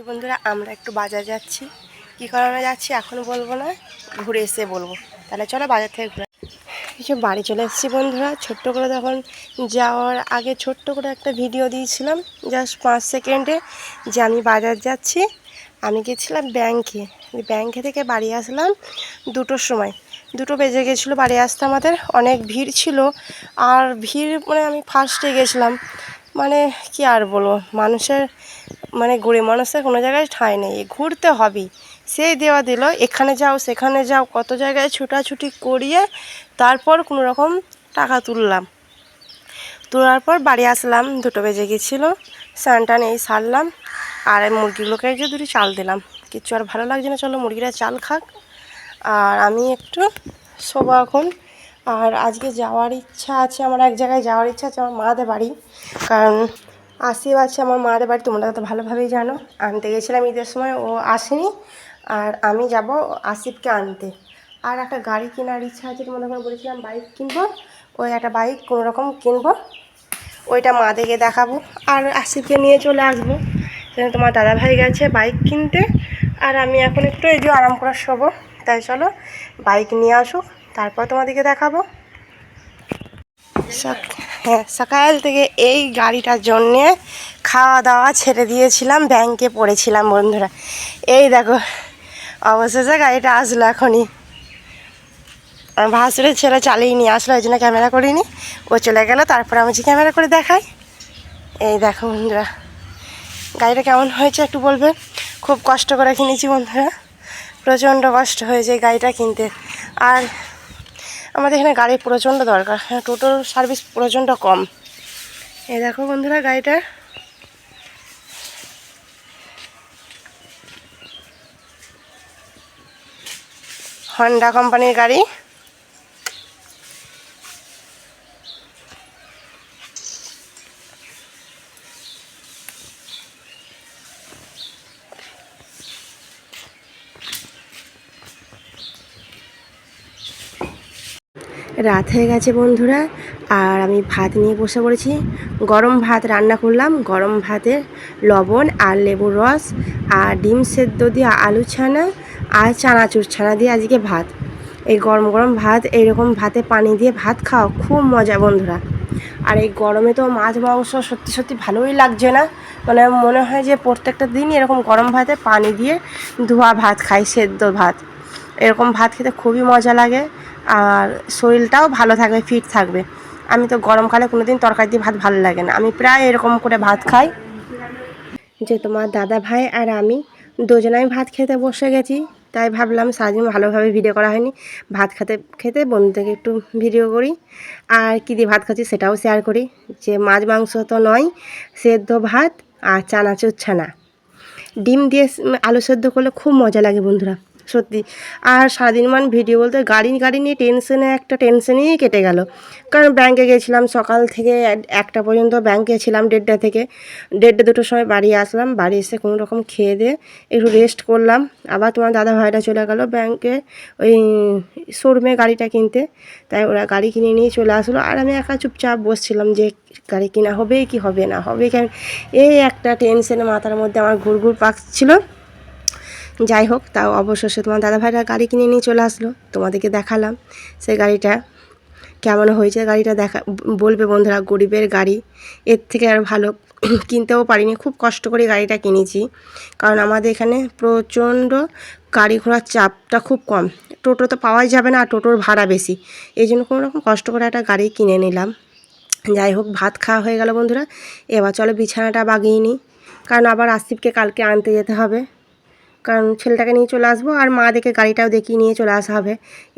বন্ধুরা আমরা একটু বাজার যাচ্ছি। কি কারণে যাচ্ছি এখনও বলবো না, ঘুরে এসে বলবো। তাহলে চলো বাজার থেকে ঘুরে কিছু বাড়ি চলে এসেছি বন্ধুরা। ছোট্ট করে তখন যাওয়ার আগে ছোট্ট করে একটা ভিডিও দিয়েছিলাম জাস্ট 5 সেকেন্ডে, যে আমি বাজার যাচ্ছি। আমি গেছিলাম ব্যাংকে থেকে বাড়ি আসলাম 2টোর সময়। 2টো বেজে গেছিলো বাড়ি আসতে। আমাদের অনেক ভিড় ছিল, আর ভিড় মানে আমি ফার্স্টে গেছিলাম। মানে কি আর বলবো, মানুষের মানে গরিব মানুষের কোনো জায়গায় ঠাঁই নেই, ঘুরতে হবেই। সেই দেওয়া দিল, এখানে যাও সেখানে যাও, কত জায়গায় ছোটাছুটি করিয়ে তারপর কোনো রকম টাকা তোলার পর বাড়ি আসলাম। 2টো বেজে গেছিলো। স্নান এই সারলাম, আর মুরগিগুলোকে যে 2টি চাল দিলাম। কিচ্ছু আর ভালো লাগছে না, চলো মুরগিরা চাল খাক, আর আমি একটু শোবো এখন। আর আজকে যাওয়ার ইচ্ছা আছে, আমার এক জায়গায় যাওয়ার ইচ্ছা আছে, আমার মাদের বাড়ি। কারণ আসিফ আছে আমার মাদের বাড়ি, তোমরা তো ভালোভাবেই জানো। আনতে গেছিলাম ঈদের সময়, ও আসেনি, আর আমি যাব আসিফকে আনতে। আর একটা গাড়ি কেনার ইচ্ছা আছে, তোমাদের করে বলেছিলাম বাইক কিনবো। ওই একটা বাইক কোনো রকম কিনবো, ওইটা মাদেরকে দেখাবো আর আসিফকে নিয়ে চলে আসবো। তোমার দাদাভাই গেছে বাইক কিনতে, আর আমি এখন একটু এই যে আরাম করে শোবো। তাই চলো বাইক নিয়ে আসুক, তারপর তোমাদেরকে দেখাবো। হ্যাঁ, সকাল থেকে এই গাড়িটার জন্যে খাওয়া দাওয়া ছেড়ে দিয়েছিলাম, ব্যাংকে পড়েছিলাম বন্ধুরা। এই দেখো অবশেষে গাড়িটা আসলো এখনই। ভাসুরের ছেলে চালিয়ে নিয়ে আসলো, ওই জন্য ক্যামেরা করিনি। ও চলে গেল, তারপর আমি যে ক্যামেরা করে দেখাই। এই দেখো বন্ধুরা গাড়িটা কেমন হয়েছে একটু বলবে। খুব কষ্ট করে কিনেছি বন্ধুরা, প্রচণ্ড কষ্ট হয়েছে এই গাড়িটা কিনতে। আর আমাদের এখানে গাড়ির প্রচণ্ড দরকার, টোটোর সার্ভিস প্রচণ্ড কম। এই দেখো বন্ধুরা গাড়িটা হন্ডা কোম্পানির গাড়ি। রাত হয়ে গেছে বন্ধুরা, আর আমি ভাত নিয়ে বসে পড়েছি। গরম ভাত রান্না করলাম, গরম ভাতে লবণ আর লেবুর রস আর ডিম সেদ্ধ দিয়ে আলু ছানা আর চানাচুর ছানা দিয়ে আজকে ভাত। এই গরম গরম ভাত, এইরকম ভাতে পানি দিয়ে ভাত খাওয়া খুব মজা বন্ধুরা। আর এই গরমে তো মাছ মাংস সত্যি সত্যি ভালোই লাগছে না, মানে মনে হয় যে প্রত্যেকটা দিন এরকম গরম ভাতে পানি দিয়ে ধোয়া ভাত খাই, সেদ্ধ ভাত। এরকম ভাত খেতে খুবই মজা লাগে, আর শরীরটাও ভালো থাকবে, ফিট থাকবে। আমি তো গরমকালে কোনো দিন তরকারি দিয়ে ভাত ভালো লাগে না, আমি প্রায় এরকম করে ভাত খাই। যে তোমার দাদা ভাই আর আমি দুজনাই ভাত খেতে বসে গেছি, তাই ভাবলাম সারাদিন ভালোভাবে ভিডিও করা হয়নি, ভাত খেতে খেতে বন্ধুদেরকে একটু ভিডিও করি। আর কী দিয়ে ভাত খাচ্ছি সেটাও শেয়ার করি, যে মাছ মাংস তো নয়, সেদ্ধ ভাত আর চানাচুর ছানা ডিম দিয়ে আলু সেদ্ধ করলে খুব মজা লাগে বন্ধুরা সত্যি। আর সারাদিন ভিডিও বলতে গাড়ি নিয়ে টেনশনেই কেটে গেল। কারণ ব্যাংকে গেছিলাম সকাল থেকে 1টা পর্যন্ত ব্যাংকে ছিলাম, 1:30 থেকে 2:30 সময় বাড়ি আসলাম। বাড়ি এসে কোনো রকম খেয়ে দিয়ে একটু রেস্ট করলাম। আবার তোমার দাদা ভাইটা চলে গেল ব্যাংকে ওই শোরুমে গাড়িটা কিনতে, তাই ওরা গাড়ি কিনে নিয়ে চলে আসলো। আর আমি একা চুপচাপ বসছিলাম যে গাড়ি কেনা হবে কি হবে না হবে কেন, এই একটা টেনশনে মাথার মধ্যে আমার ঘুরঘুর পাকছিল। যাই হোক, তাও অবশেষে তোমার দাদাভাইরা গাড়ি কিনে নিয়ে চলে আসলো, তোমাদেরকে দেখালাম সেই গাড়িটা কেমন হয়েছে। গাড়িটা বলবে বন্ধুরা, গরিবের গাড়ি, এর থেকে আর ভালো কিনতেও পারিনি, খুব কষ্ট করে গাড়িটা কিনেছি। কারণ আমাদের এখানে প্রচণ্ড গাড়ি ঘোড়ার চাপটা খুব কম, টোটো তো পাওয়াই যাবে না, আর টোটোর ভাড়া বেশি, এই জন্য কোনো রকম কষ্ট করে একটা গাড়ি কিনে নিলাম। যাই হোক, ভাত খাওয়া হয়ে গেল বন্ধুরা। এবার চলো বিছানাটা বাগিয়ে নিই, কারণ আবার আসিফকে কালকে আনতে যেতে হবে। কারণ ছেলেটাকে নিয়ে চলে আসবো, আর মা দেখে গাড়িটাও দেখিয়ে নিয়ে চলে আসা হবে,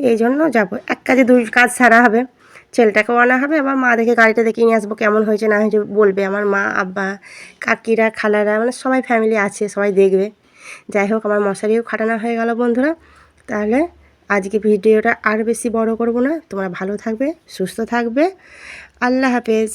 এই জন্য যাবো। এক কাজে 2 কাজ সারা হবে, ছেলেটাকেও আনা হবে, আবার মা দেখে গাড়িটা দেখিয়ে নিয়ে আসবো। কেমন হয়েছে না হয়েছে বলবে আমার মা, আব্বা, কাকিরা, খালারা, মানে সবাই ফ্যামিলি আছে, সবাই দেখবে। যাই হোক, আমার মশারিও খাটানো হয়ে গেল বন্ধুরা। তাহলে আজকে ভিডিওটা আর বেশি বড় করব না, তোমরা ভালো থাকবে, সুস্থ থাকবে, আল্লাহ হাফেজ।